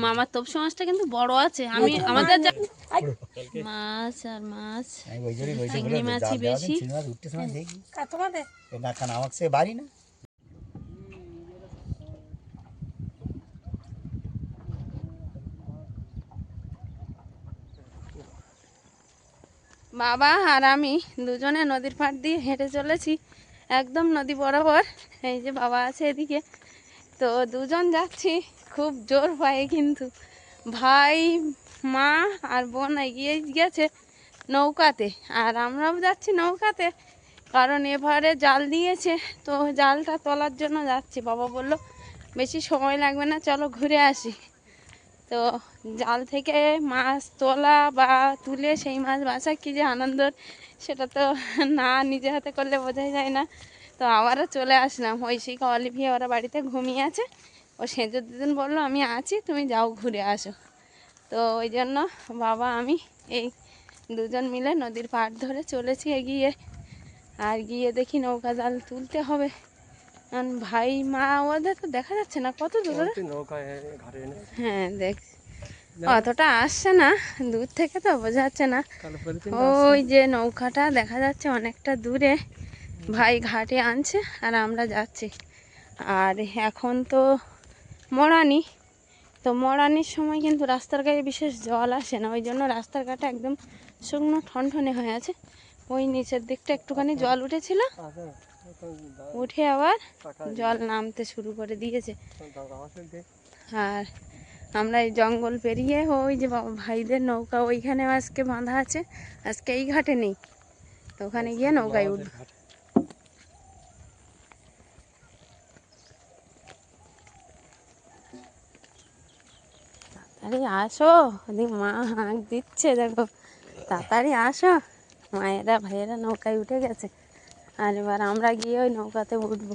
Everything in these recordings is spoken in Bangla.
মামার তপসি মাছটা কিন্তু বড় আছে। আমি আমাদের মাছ আর মাছ চিংড়ি মাছই বেশি। বাবা আর আমি দুজনে নদীর পাড় দিয়ে হেঁটে চলেছি একদম নদী বরাবর। এই যে বাবা আছে এদিকে, তো দুজন যাচ্ছি খুব জোর পায়ে, কিন্তু ভাই মা আর বোন এগিয়ে গেছে নৌকাতে, আর আমরাও যাচ্ছি নৌকাতে, কারণ এবারে জাল দিয়েছে, তো জালটা তোলার জন্য যাচ্ছি। বাবা বলল বেশি সময় লাগবে না, চলো ঘুরে আসি। তো জাল থেকে মাছ তোলা বা তুলে সেই মাছ বাছা কী যে আনন্দ, সেটা তো না নিজে হাতে করলে বোঝাই যায় না। তো আবারও চলে আসলাম। ঐশিকা অলিভিয়া ওরা বাড়িতে ঘুমিয়ে আছে, ও সেজো দিদিন বললো আমি আছি, তুমি যাও ঘুরে আসো। তো ওই জন্য বাবা আমি এই দুজন মিলে নদীর পাড় ধরে চলেছি এগিয়ে। আর গিয়ে দেখি নৌকা জাল তুলতে হবে, কারণ ভাই মা ওদের তো দেখা যাচ্ছে না কত দূরে। হ্যাঁ দেখ, অতটা আসছে না, দূর থেকে তো বোঝা যাচ্ছে না। ওই যে নৌকাটা দেখা যাচ্ছে অনেকটা দূরে, ভাই ঘাটে আনছে আর আমরা যাচ্ছি। আর এখন তো মরানি, তো মরানির সময় কিন্তু রাস্তার গায়ে বিশেষ জল আসে না, ওই জন্য রাস্তার ঘাটে একদম শুকনো ঠনঠনে হয়ে আছে। ওই নিচের দিকটা একটুখানি জল উঠেছিল, উঠে আবার জল নামতে শুরু করে দিয়েছে। আর আমরা এই জঙ্গল পেরিয়ে ওই যে ভাইদের নৌকা ওইখানে আজকে বাঁধা আছে, আজকে এই ঘাটে নেই, তো ওখানে গিয়ে নৌকায় উঠব। তাড়াতাড়ি আসো, ওদিক মা হাঁক দিচ্ছে দেখো, তাড়াতাড়ি আসো। মায়েরা ভাইয়েরা নৌকায় উঠে গেছে, আর এবার আমরা গিয়ে ওই নৌকাতে উঠবো।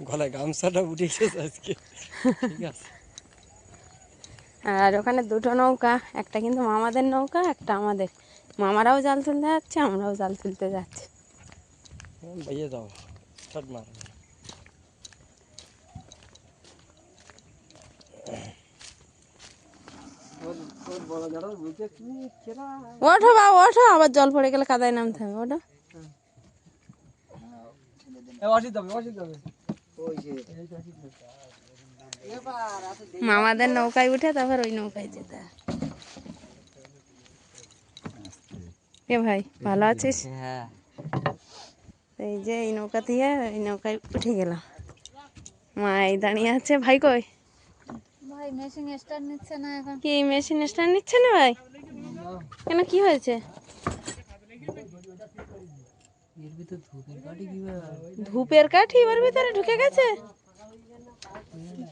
গলায় গামছাটা উঠে গেছে আজকে, ঠিক আছে। আর ওখানে দুটো নৌকা, একটা কিন্তু মামাদের নৌকা, একটা আমাদের। মামারাও জাল তুলতে যাচ্ছে, আমরাও জাল তুলতে যাচ্ছি। ভাইয়া যাও, শট মার। ওঠো বা ওঠো, আবার জল পড়ে গেলে কাদায় নামতে হবে, ওঠো। মামাদের নৌকায় উঠে তারপর ওই নৌকায় যেতে হবে। এ ভাই ভালো আছিস? হ্যাঁ। এই যে এই নৌকা দিয়ে এই নৌকায় উঠে গেলাম। মা এই দাঁড়িয়ে আছে। ভাই কই? ভাই মেশিন স্টার্ট নিচ্ছে না এখন। কি মেশিন স্ট্যান্ড নিচ্ছে না ভাই? কেন, কি হয়েছে? ধূপের কাঠি ওর ভিতরে ঢুকে গেছে।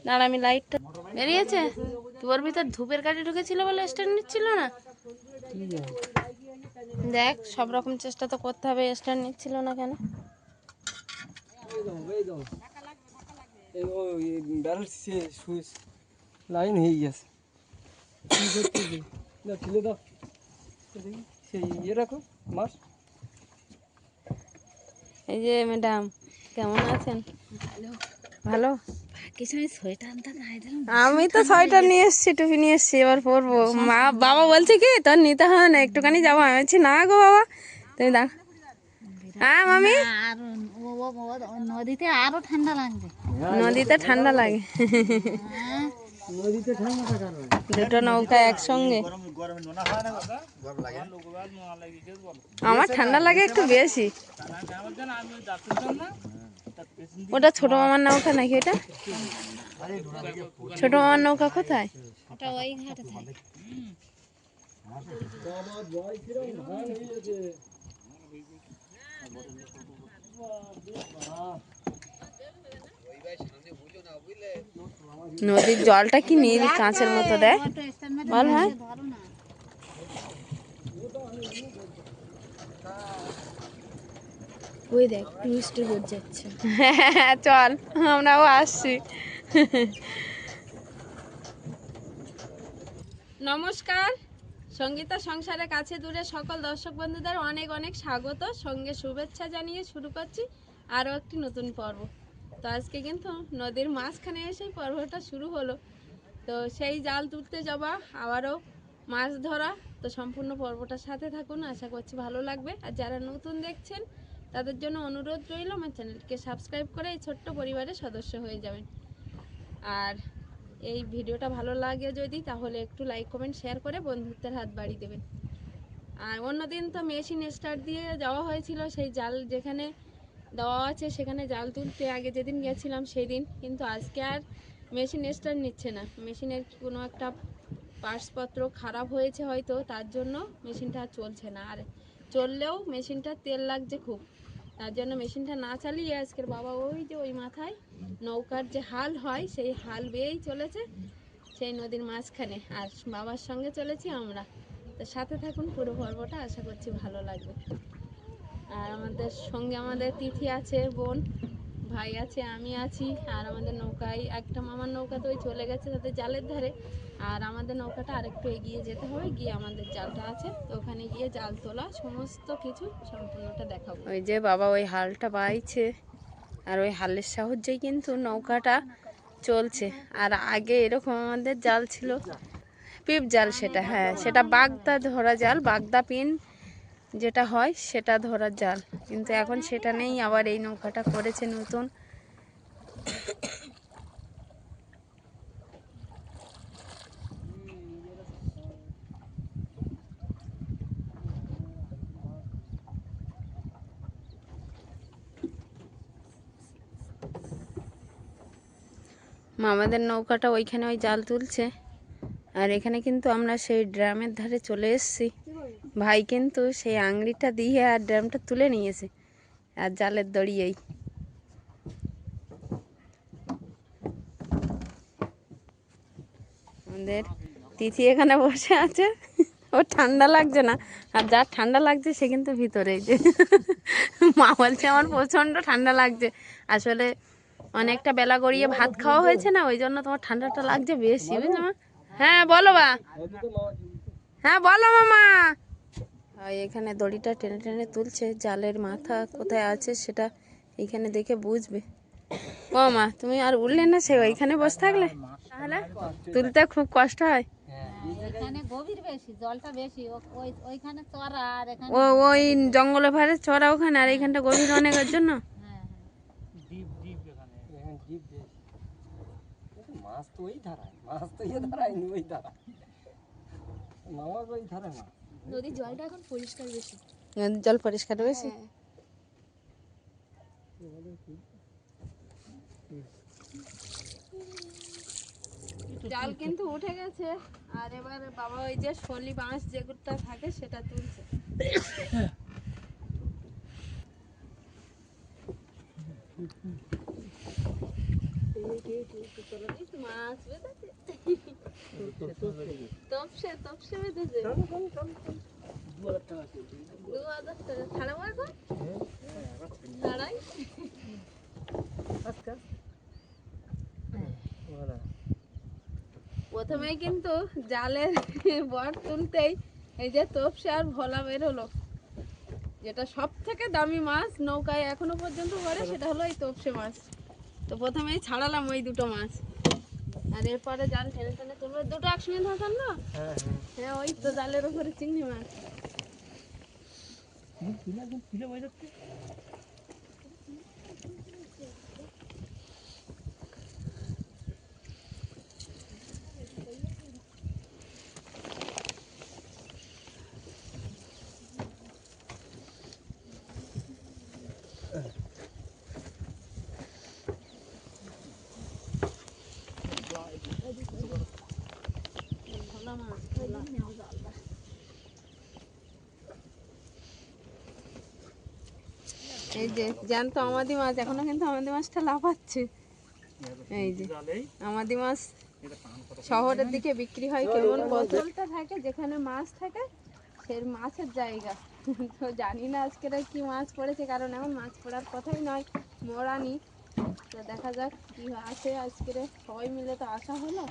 দাঁড়া আমি লাইটটা, বেরিয়েছে তোর ভিতর ধূপের কাঠি ঢুকেছিল বলে স্ট্যান্ড নিচ্ছিল না। দেখ সব রকম চেষ্টা তো করতে হবে, স্ট্যান্ড নিচ্ছিল না কেন? লাইন হয়ে গেছে, সেই ইয়ে রাখো মাছ। এই যে ম্যাডাম কেমন আছেন? ভালো। আমি তো সোয়েটার নিয়ে এসছি, টুপি নিয়ে এসছি, এবার পরবো। মা বাবা বলছে কি তোর নিতে হবে না, একটুখানি যাবো। আমি বলছি না গো বাবা, তুমি দাঁড়। হ্যাঁ মামি, আর নদীতে আরো ঠান্ডা লাগবে। নদীতে ঠান্ডা লাগে। হ্যাঁ, দুটো নৌকা একসঙ্গে, আমার ঠান্ডা লাগে একটু বেশি। ওটা ছোট মামার নৌকা নাকি? এটা ছোট মামার নৌকা কোথায়? ওটা ওই ঘাটে থাকে। নদীর জলটা কি নীল কাঁচের মতো দেয় বল। হ্যাঁ ধরো না। ওই দেখ টুরিস্টের বোট যাচ্ছে। হ্যাঁ চল, আমরাও আসছি। নমস্কার, সঙ্গীতা সংসারের কাছে দূরে সকল দর্শক বন্ধুদের অনেক অনেক স্বাগত, সঙ্গে শুভেচ্ছা জানিয়ে শুরু করছি আরও একটি নতুন পর্ব। তো আজকে কিন্তু নদীর মাঝখানে এসেই পর্বটা শুরু হলো। তো সেই জাল তুলতে যাবা, আবারও মাছ ধরা। তো সম্পূর্ণ পর্বটার সাথে থাকুন, আশা করছি ভালো লাগবে। আর যারা নতুন দেখছেন তাদের জন্য অনুরোধ রইল আমার চ্যানেলকে সাবস্ক্রাইব করে এই ছোট্ট পরিবারের সদস্য হয়ে যাবেন। আর এই ভিডিওটা ভালো লাগে যদি, তাহলে একটু লাইক কমেন্ট শেয়ার করে বন্ধুত্বের হাত বাড়িয়ে দেবেন। আর অন্যদিন তো মেশিন স্টার্ট দিয়ে যাওয়া হয়েছিল, সেই জাল যেখানে দেওয়া আছে সেখানে জাল তুলতে আগে যেদিন গেছিলাম সেই দিন। কিন্তু আজকে আর মেশিন স্টার্ট নিচ্ছে না, মেশিনের কোনো একটা পার্টসপত্র খারাপ হয়েছে হয়তো, তার জন্য মেশিনটা আর চলছে না। আর চললেও মেশিনটা তেল লাগছে খুব, তার জন্য মেশিনটা না চালিয়ে আজকের বাবা ওই যে ওই মাথায় নৌকার যে হাল হয় সেই হাল বেয়েই চলেছে সেই নদীর মাঝখানে, আর বাবার সঙ্গে চলেছি আমরা। তো সাথে থাকুন পুরো পর্বটা, আশা করছি ভালো লাগবে। আর আমাদের সঙ্গে আমাদের তিথি আছে, বোন ভাই আছে, আমি আছি। আর আমাদের নৌকায় একটা মামার নৌকা তো ওই চলে গেছে তাদের জালের ধারে, আর আমাদের নৌকাটা আরেকটু এগিয়ে যেতে হবে, গিয়ে আমাদের জালটা আছে, তো ওখানে গিয়ে জাল তোলা সমস্ত কিছু সম্পূর্ণটা দেখাবো। ওই যে বাবা ওই হালটা বাইছে, আর ওই হালের সাহায্যেই কিন্তু নৌকাটা চলছে। আর আগে এরকম আমাদের জাল ছিল পিপ জাল, সেটা হ্যাঁ সেটা বাগদা ধরা জাল, বাগদা পিন যেটা হয় সেটা ধরার জাল, কিন্তু এখন সেটা নেই। আবার এই নৌকাটা করেছে নতুন। মামাদের নৌকাটা ওইখানে ওই জাল তুলছে, আর এখানে কিন্তু আমরা সেই ড্রামের ধারে চলে এসেছি। ভাই কিন্তু সেই আংড়িটা দিয়ে আর ড্রামটা তুলে নিয়েছে, আর জালের দড়িয়েই। আমাদের তিথি এখানে বসে আছে, ওর ঠান্ডা লাগছে না, আর যার ঠান্ডা লাগছে সে কিন্তু ভিতরে। যে মা বলছে আমার প্রচণ্ড ঠান্ডা লাগছে, আসলে অনেকটা বেলা গড়িয়ে ভাত খাওয়া হয়েছে না, ওই জন্য তোমার ঠান্ডাটা লাগছে বেশি, বুঝছো মা? হ্যাঁ বলো বা, হ্যাঁ বলো মামা। এখানে দড়িটা টেনে টেনে তুলছে, জালের মাথা কোথায় আছে সেটা এইখানে দেখে বুঝবে। ও মা তুমি আর উঠলে না, সে ওইখানে বসে থাকলে তাহলে তুলতে খুব কষ্ট হয়। এখানে গভীর বেশি, জলটা বেশি, ওইখানে চড়া, আর এখানে ও ওই জঙ্গলের ধারে চড়া ওখানে, আর এইখানটা গভীর অনেকের জন্য। হ্যাঁ ডিপ ডিপ এখানে ডিপ বেশ। মাছ তো ওই ধারায়, মাছ তো এই ধারায় নি, ওই ধারায় মামার ওই ধারায় না। নদীর জলটা এখন পরিষ্কার বেশি। জল পরিষ্কার বেশি। জাল কিন্তু উঠে গেছে, আর এবার বাবা ওই যে শলি বাঁশ যেগুলোটা থাকে সেটা তুলছে। মাছ বেঁধেছে, তপসে তপসে বেঁধেছে। 2000 টাকা ছাড়াবো এখন, ছাড়াই। প্রথমেই কিন্তু জালের বর তুলতেই এই যে তপসে আর ভোলা বের হলো, যেটা সব থেকে দামি মাছ নৌকায় এখনো পর্যন্ত পড়ে, সেটা হলো এই তপসে মাছ। তো প্রথমেই ছাড়ালাম ওই দুটো মাছ, আর এরপরে জাল টেনে টেনে তুলবে। দুটো একসঙ্গে ধরতাম না, হ্যাঁ ওই তো জালের উপরে চিংড়ি মাছ। এই যে জ্যান্ত আমাদি মাছ, এখনো কিন্তু আমাদি মাছটা লাফাচ্ছে। এই যে আমাদি মাছ শহরের দিকে বিক্রি হয় কেমন, বোতলটা থাকে যেখানে মাছ থাকে সেই মাছের জায়গা। তো জানি না আজকের কি মাছ পড়েছে, কারণ এখন মাছ পড়ার কথাই নয়, মরানি। তো দেখা যাক কি আছে আজকের, সবাই মিলে তো আসা হলো।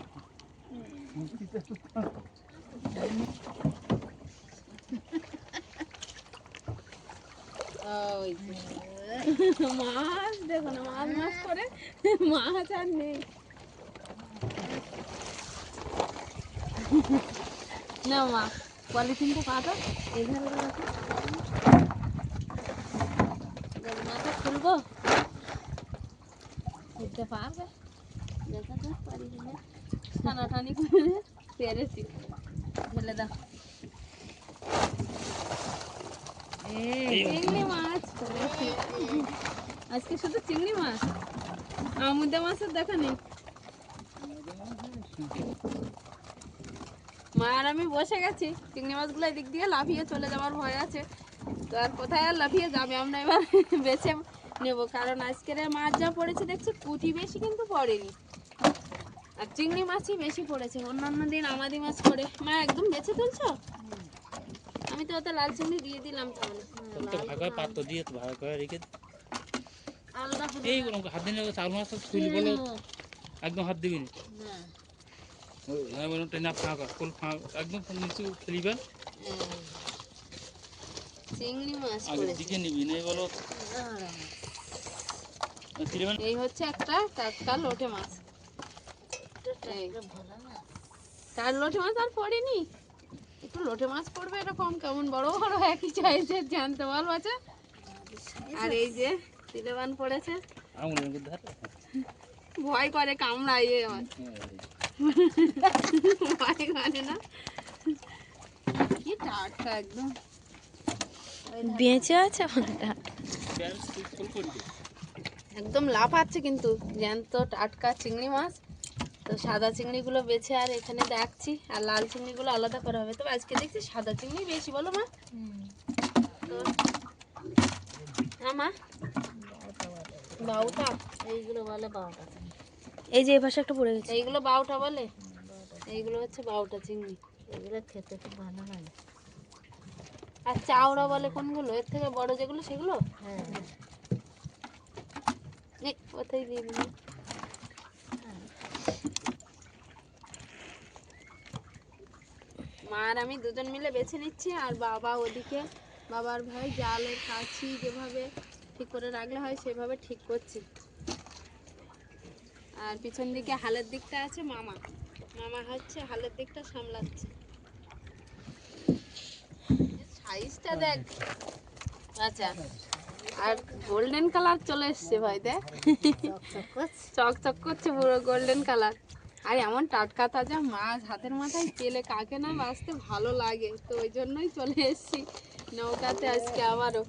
মাছ দেখো না, মাছ মাছ করে মাছ আর নেই। না মা পলিথিনটা পাতা এইভাবে রাখো। মাথা খুলবো খুলতে পারবে দেখা যাক পারি কিনা টানাটানি করে পেরেছি ফেলে দাও চিংড়ি মাছ পড়েছে। আজকে শুধু চিংড়ি মাছ আমুদা মাছের দেখা নেই মা আর আমি বসে গেছি চিংড়ি মাছগুলো এদিক দিয়ে লাফিয়ে চলে যাওয়ার ভয় আছে তো আর কোথায় আর লাফিয়ে যাবে আমরা এবার বেছে নেব কারণ আজকের মাছ যা পড়েছে দেখছি পুঁটি বেশি কিন্তু পড়েনি আর চিংড়ি মাছই বেশি পড়েছে অন্যান্য দিন আমাদি মাছ পড়ে মা একদম বেছে তুলছো আমি তো ওতে লাল চিংড়ি দিয়ে দিলাম তাহলে ভাগা পাত্র দিয়ে তো ভাগ করে রেখে আলাদা করে এই হাত দিন চাল মাছ তুলি বলো একদম হাত দিবি ট্রেনা ফাঁকা ফুল ফাঁকা একদম নিচু ফেলিবেন চিংড়ি মাছ আগে পড়েছে দিকে নিবি না বলো ফেলিবেন এই হচ্ছে একটা টাটকা লোটে মাছ এই তার লোটে মাছ আর পড়েনি একটু লোটে মাছ পড়বে এরকম কেমন বড় বড় একই সাইজের জানতে বল বাচ্চা আর এই যে তিলেবান পড়েছে আঙুলের মধ্যে ধর ভয় করে কামড়ায় এ আমার ভয় করে না কি টাটকা একদম বেঁচে আছে প্যান্ট ফুল করবে একদম লাফাচ্ছে কিন্তু জ্যান্ত টাটকা চিংড়ি মাছ তো সাদা চিংড়িগুলো বেছে আর এখানে রাখছি আর লাল চিংড়িগুলো আলাদা করা হবে তবে আজকে দেখছি সাদা চিংড়ি বেশি বলো মা তো হ্যাঁ মা বাউটা এইগুলো বলে বাউটা এই যে এই পাশে একটা পড়ে গেছে এইগুলো বাউটা বলে এইগুলো হচ্ছে বাউটা চিংড়ি এগুলো খেতে খুব ভালো লাগে আর চাওড়া বলে কোনগুলো এর থেকে বড় যেগুলো সেগুলো হ্যাঁ এই ওতেই দিয়ে দিবি মা আর আমি দুজন মিলে বেছে নিচ্ছি আর বাবা ওদিকে বাবার ভাই জালের কাছি যেভাবে ঠিক করে রাখলে হয় সেভাবে ঠিক করছি আর পিছন দিকে হালের দিকটা আছে মামা মামা হচ্ছে হালের দিকটা সামলাচ্ছে সাইজটা দেখ আচ্ছা আর গোল্ডেন কালার চলে এসছে ভাই দেখ চকচক করছে পুরো গোল্ডেন কালার আর এমন টাটকা তাজা মাছ হাতের মাথায় পেলে কাকে না বাঁচতে ভালো লাগে তো ওই জন্যই চলে এসেছি নৌকাতে আজকে আবারও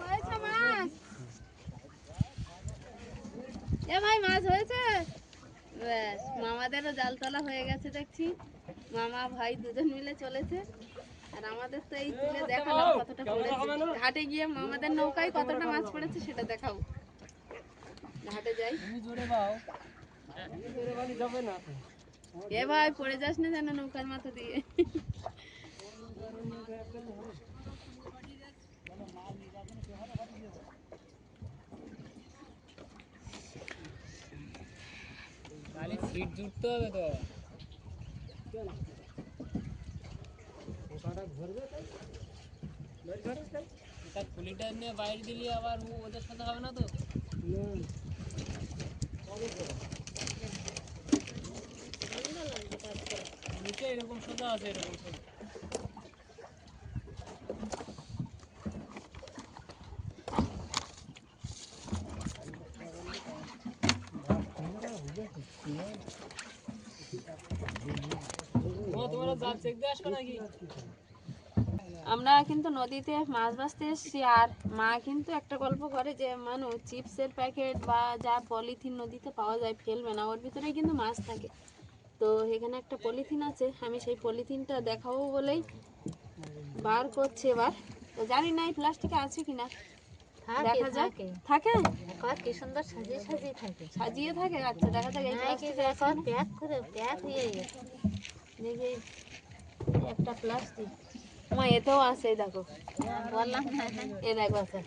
হয়েছে মাছ এ ভাই মাছ হয়েছে ব্যাস মামাদেরও জাল তোলা হয়ে গেছে দেখছি মামা ভাই দুজন মিলে চলেছে আর আমাদের তো এই তুলে দেখালাম কতটা পড়েছে ঘাটে গিয়ে মামাদের নৌকায় কতটা মাছ পড়েছে সেটা দেখাবো ঘাটে যাই এ ভাই পড়ে যাস না যেন নৌকার মাথা দিয়ে খালি ফিট জুড়তে হবে তো এটা খুলিটা নিয়ে বাইরে দিলি আবার ওদের সাথে হবে না তো নিচে এরকম সোজা আছে এরকম সোজা তোমরা জাল চেক দিয়ে আসবে নাকি আমরা কিন্তু নদীতে মাছ ভাজতে এসেছি আর মা কিন্তু একটা গল্প করে যে মানুষ চিপসের প্যাকেট বা যা পলিথিন নদীতে পাওয়া যায় ফেলবে না ওর ভিতরে কিন্তু মাছ থাকে তো এখানে একটা পলিথিন আছে আমি সেই পলিথিনটা দেখাবো বলেই বার করছি এবার তো জানি না এই প্লাস্টিকে আছে কিনা দেখা যাক থাকে কি সুন্দর সাজিয়ে সাজিয়ে থাকে সাজিয়ে থাকে আচ্ছা দেখা যাক এই প্লাস্টিকে আছে এখন প্যাক করে প্যাক হয়ে গেছে দেখি একটা প্লাস্টিক মা এতেও আছে এই দেখো বললাম না এ দেখো আচ্ছা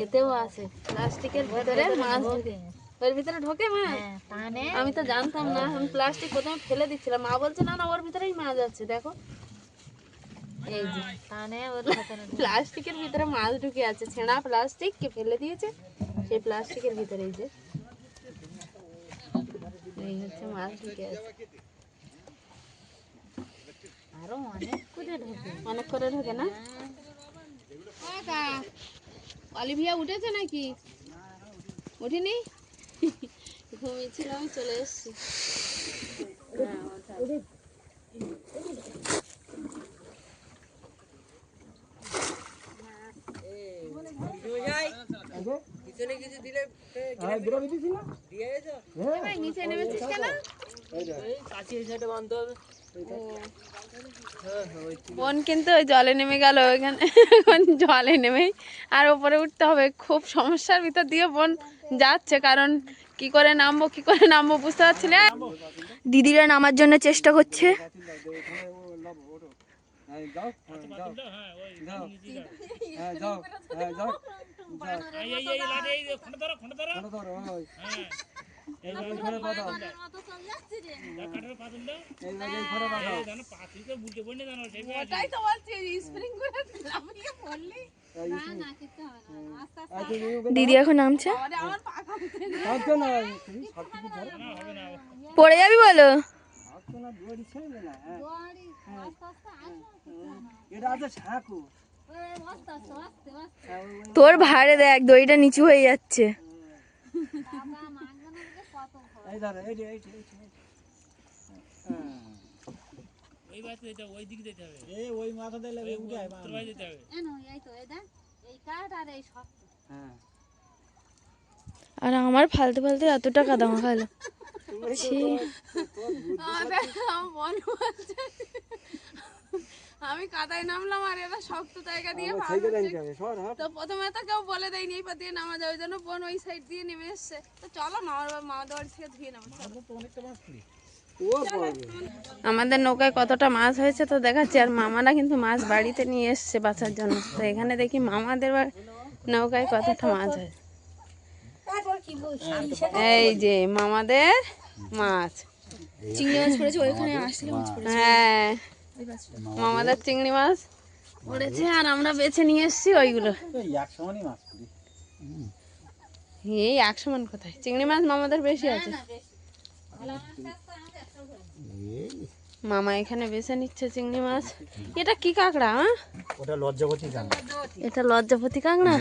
এতেও আছে প্লাস্টিকের ভিতরে মাছ ঢোকে ওর ভিতরে ঢোকে মাছ টানে আমি তো জানতাম না আমি প্লাস্টিক প্রথমে ফেলে দিচ্ছিলাম মা বলছে না না ওর ভিতরেই মাছ আছে দেখো এই যে টানে ওর ভিতরে প্লাস্টিকের ভিতরে মাছ ঢুকে আছে ছেঁড়া প্লাস্টিক কে ফেলে দিয়েছে সেই প্লাস্টিকের ভিতরে এই যে এই হচ্ছে মাছ ঢুকে আছে, আরো অনেক করে ঢোকে। অনেক করে ঢোকে না। অলিভিয়া উঠেছে নাকি? উঠিনি, ঘুমিয়েছিল, আমি চলে এসেছি। নিচে নেমেছিস কেন? বোন কিন্তু ওই জলে নেমে গেল, ওইখানে এখন জলে নেমেই আর ওপরে উঠতে হবে। খুব সমস্যার ভিতর দিয়ে বোন যাচ্ছে, কারণ কি করে নামবো বুঝতে পারছি না। দিদিরা নামার জন্য চেষ্টা করছে। ওটাই তো বলছি, স্প্রিং করে নামিয়ে পড়লি। না না কিছু হবে না, আস্তে আস্তে দিদি এখন নামছে। আমার পা কাঁপছে। পড়ে যাবি বলো। দড়ি আস্তে আস্তে আসো, ওই আস্তে আস্তে আস্তে আস্তে তোর ভারে দেখ দড়িটা নিচু হয়ে যাচ্ছে। বাবা মাগনাকে কত ভয়। ওই বাড়িতে যেতে হবে, ওই দিকে যেতে হবে, ওই মাথা দিলে উঠে আয় উত্তর বাড়ি যেতে হবে। এনো এই তো এই দেখ, এই কাঠ আর এই শক্ত। আর আমার ফালতু ফালতু এত টাকা দাম খালো। আমি কাদায় নামলাম আর এরা শক্ত জায়গা দিয়ে তো প্রথমে তো কেউ বলে দেয়নি এই পা দিয়ে নামা যাবে, জন্য বোন ওই সাইড দিয়ে নেমে এসছে। তো চলো মামাদের বাড়ি থেকে ধুয়ে নেবো। আমাদের নৌকায় কতটা মাছ হয়েছে তো দেখাচ্ছি, আর মামারা কিন্তু মাছ বাড়িতে নিয়ে এসছে বাঁচার জন্য। তো এখানে দেখি মামাদের নৌকায় কতটা মাছ হয়েছে। এই যে মামাদের মাছ, চিংড়ি মাছ পড়েছে ওইখানে, আসলে মাছ পড়েছে। হ্যাঁ মামাদের চিংড়ি মাছ পড়েছে আর আমরা বেছে নিয়ে এসেছি ওইগুলো। এই 100 মান কোথায়, চিংড়ি মাছ মামাদের বেশি আছে। মামা এখানে বেছে নিচ্ছে চিংড়ি মাছ। এটা কি কাঁকড়া? ওটা লজ্জাপতি কাঁকড়া। এটা লজ্জাপতি কাঁকড়া।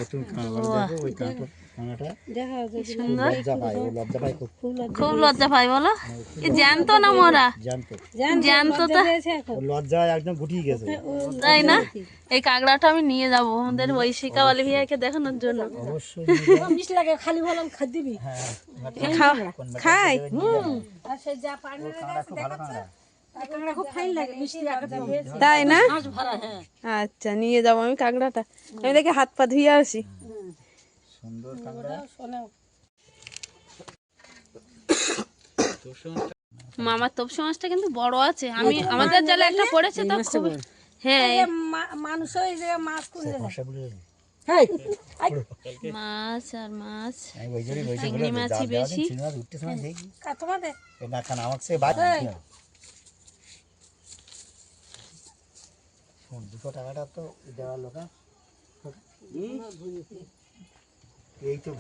সুন্দর, খুব লজ্জা পাই বলো। জ্যান্ত না মরা? জ্যান্ত তো, লজ্জায় একদম গুটিয়ে গেছে। তাই না? এই কাঁকড়াটা আমি নিয়ে যাব আমাদের ঐশিকা অলিভিয়াকে দেখানোর জন্য। অবশ্যই খাই তাই না? আচ্ছা নিয়ে যাবো আমি কাঁকড়াটা। আমি দেখে হাত পা ধুয়ে আসি। সুন্দর কাঁকড়া। মামার তপসি মাছটা কিন্তু বড় আছে। আমাদের জালে একটা পড়েছে তো খুব। হ্যাঁ মাছ আর মাছ, চিংড়ি মাছই বেশি। টাকাটা তো দেওয়ার লোক এই তো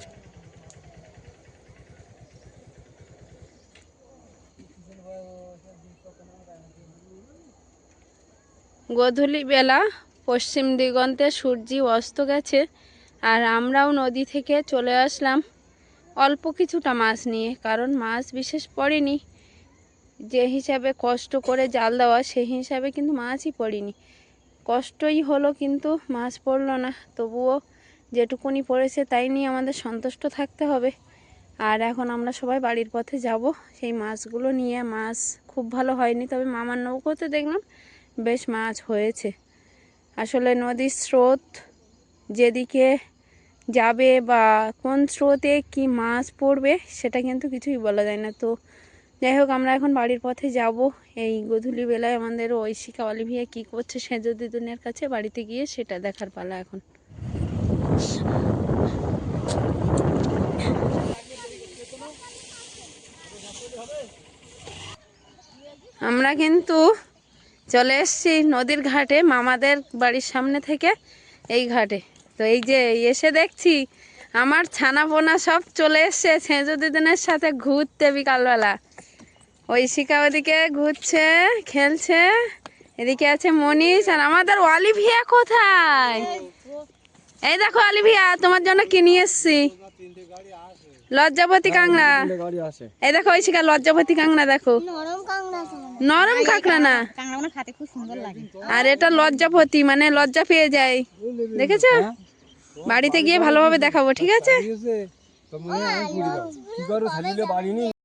গোধূলি বেলা পশ্চিম দিগন্তে সূর্য অস্ত গেছে, আর আমরাও নদী থেকে চলে আসলাম অল্প কিছুটা মাছ নিয়ে, কারণ মাছ বিশেষ পড়েনি। যে হিসাবে কষ্ট করে জাল দেওয়া সেই হিসাবে কিন্তু মাছই পড়েনি। কষ্টই হলো কিন্তু মাছ পড়লো না। তবুও যেটুকুনি পড়েছে তাই নিয়ে আমাদের সন্তুষ্ট থাকতে হবে। আর এখন আমরা সবাই বাড়ির পথে যাব সেই মাছগুলো নিয়ে। মাছ খুব ভালো হয়নি, তবে মামার নৌকোতে দেখলাম বেশ মাছ হয়েছে। আসলে নদীর স্রোত যেদিকে যাবে বা কোন স্রোতে কি মাছ পড়বে সেটা কিন্তু কিছুই বলা যায় না। তো যাই হোক, আমরা এখন বাড়ির পথে যাব। এই গোধূলি বেলায় আমাদের ঐশিকা অলিভিয়া কী করছে সেজ দিদুনের কাছে, বাড়িতে গিয়ে সেটা দেখার পালা এখন। আমরা কিন্তু চলে এসেছি নদীর ঘাটে, মামাদের বাড়ির সামনে থেকে এই ঘাটে। তো এই যে এসে দেখছি আমার ছানা পোনা সব চলে এসছে ছেঁচো দিদিনের সাথে ঘুরতে বিকালবেলা। ঐশিকা ওদিকে ঘুরছে, খেলছে, এদিকে আছে মনীষ, আর আমাদের অলিভিয়া কোথায়? এই দেখো অলিভিয়া, তোমার জন্য কি নিয়ে এসছি, লজ্জাপতি কাঁকড়া। এই দেখো ঐশিকা, লজ্জাপতি কাঁকড়া দেখো, নরম কাঁকড়া না, কাঁকড়াগুলো খেতে খুব সুন্দর লাগে। আর এটা লজ্জাপতি, মানে লজ্জা পেয়ে যায়, দেখেছো? বাড়িতে গিয়ে ভালোভাবে দেখাবো, ঠিক আছে?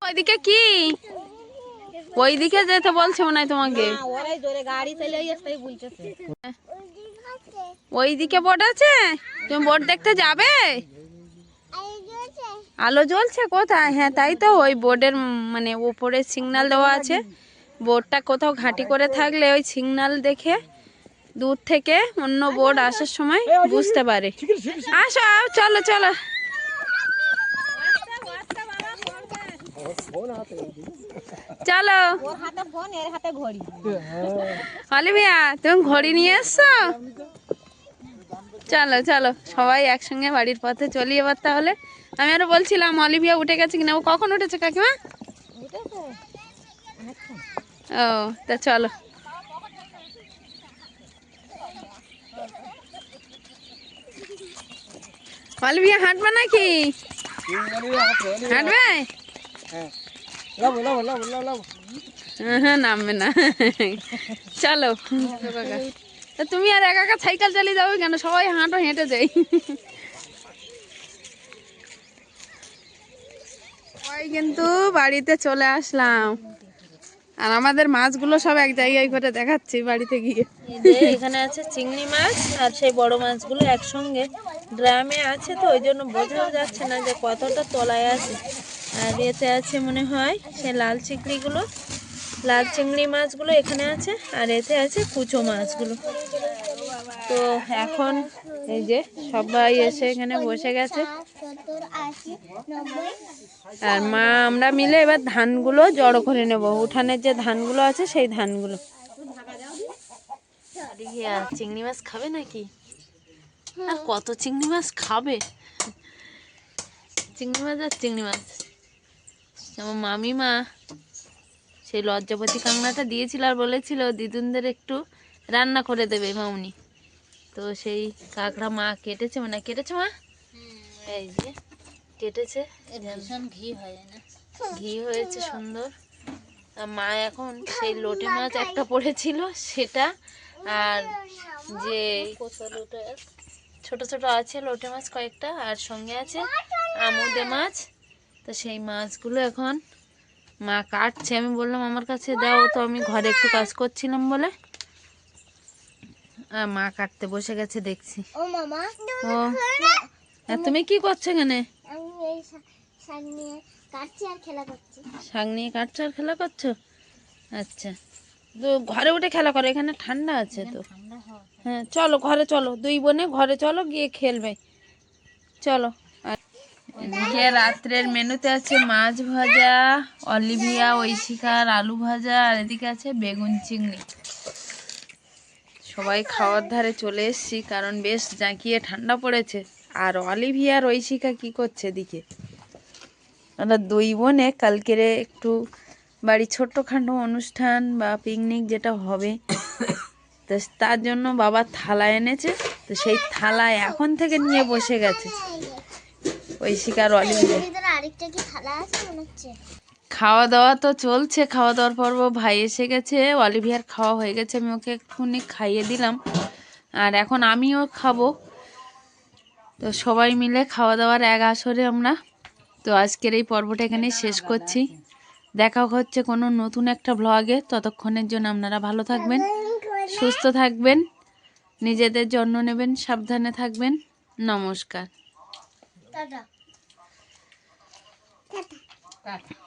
ওইদিকে কি, ওইদিকে যেতে বলছে মনে হয় তোমাকে। ওরাই জোরে গাড়ি চলে আসতেই বলতেছে। ওইদিকে বোট আছে, তুমি বোট দেখতে যাবে? আলো জ্বলছে কোথায়? হ্যাঁ তাই তো, ওই বোর্ডের মানে উপরে সিগন্যাল দেওয়া আছে। বোর্ডটা কোথাও ঘাঁটি করে থাকলে ওই সিগন্যাল দেখে দূর থেকে অন্য বোর্ড আসার সময় বুঝতে পারে। আসো চলো চলো। চলো ওর হাতে ফোন, এর হাতে ঘড়ি। অলিভিয়া, তুমি ঘড়ি নিয়ে এসছো? চলো চলো সবাই একসঙ্গে বাড়ির পথে চলি এবার তাহলে। আমি আরো বলছিলাম অলিভিয়া উঠে গেছে কিনা, ও কখন উঠেছে কাকিমা? ও তা চলো। অলিভিয়া হাঁটবে নাকি? হাঁটবে? হ্যাঁ নামবে না। চলো তা তুমি আর একা একা সাইকেল চালিয়ে যাবে কেন? সবাই হাঁটো, হেঁটে যাই। সবাই কিন্তু বাড়িতে চলে আসলাম, আর আমাদের মাছগুলো সব এক জায়গায় করে দেখাচ্ছি বাড়িতে গিয়ে। এখানে আছে চিংড়ি মাছ, আর সেই বড় মাছগুলো একসঙ্গে ড্রামে আছে, তো ওই জন্য বোঝাও যাচ্ছে না যে কতটা তলায় আছে। আর এতে আছে মনে হয় সেই লাল চিংড়িগুলো, লাল চিংড়ি মাছগুলো এখানে আছে, আর এতে আছে কুচো মাছগুলো। তো এখন এই যে সবাই এসে এখানে বসে গেছে, আর মা আমরা মিলে এবার ধানগুলো জড়ো করে নেব, উঠানের যে ধানগুলো আছে সেই ধানগুলো। চিংড়ি মাছ খাবে নাকি? আর কত চিংড়ি মাছ খাবে? চিংড়ি মাছ আর চিংড়ি মাছ। আমার মামিমা সেই লজ্জাপতি কাঁকড়াটা দিয়েছিল আর বলেছিল দিদুনদের একটু রান্না করে দেবে মামনি। তো সেই কাঁকড়া মা কেটেছে, মানে কেটেছে মা, এই যে কেটেছে, ভীষণ ঘি হয় না? ঘি হয়েছে সুন্দর। আর মা এখন সেই লোটে মাছ একটা পড়েছিল সেটা, আর যে ছোট ছোট আছে লোটে মাছ কয়েকটা, আর সঙ্গে আছে আমুদে মাছ। তো সেই মাছগুলো এখন মা কাটছে। আমি বললাম আমার কাছে দাও, তো আমি ঘরে একটু কাজ করছিলাম বলে, আর মা কাটতে বসে গেছে দেখছি। ও মামা, ও আর তুমি কি করছো এখানে? আমি এই শাক নিয়ে কাটছি আর খেলা করছি। শাক নিয়ে কাটছো আর খেলা করছো? আচ্ছা, তো ঘরে উঠে খেলা করো, এখানে ঠান্ডা আছে তো। হ্যাঁ চলো ঘরে চলো, দুই বোনে ঘরে চলো, গিয়ে খেলবে চলো। আর এদিকে রাত্রের মেনুতে আছে মাছ ভাজা, অলিভিয়া ঐশিকার আলু ভাজা, আর এদিকে আছে বেগুন চিংড়ি। সবাই খাওয়ার ধারে চলে এসছি, কারণ বেশ জাঁকিয়ে ঠান্ডা পড়েছে। আর অলিভিয়ার ঐশিকা কি করছে এদিকে? আমরা দুই বোনে কালকের একটু বাড়ি ছোট্টখাটো অনুষ্ঠান বা পিকনিক যেটা হবে, তো তার জন্য বাবা থালা এনেছে, তো সেই থালা এখন থেকে নিয়ে বসে গেছে ঐশিকা আর অলিভিয়া। ভিতরে আরেকটা কি থালা আছে মনে হচ্ছে। খাওয়া দাওয়া তো চলছে, খাওয়া দাওয়ার পর্ব ভাই এসে গেছে, অলিভিয়ার খাওয়া হয়ে গেছে, আমি ওকে এক্ষুনি খাইয়ে দিলাম, আর এখন আমিও খাবো। তো সবাই মিলে খাওয়া দাওয়ার এক আসরে আমরা। তো আজকের এই পর্বটা এখানেই শেষ করছি, দেখা হচ্ছে কোনো নতুন একটা ব্লগে। ততক্ষণের জন্য আপনারা ভালো থাকবেন, সুস্থ থাকবেন, নিজেদের যত্ন নেবেন, সাবধানে থাকবেন। নমস্কার। টাটা। টাটা।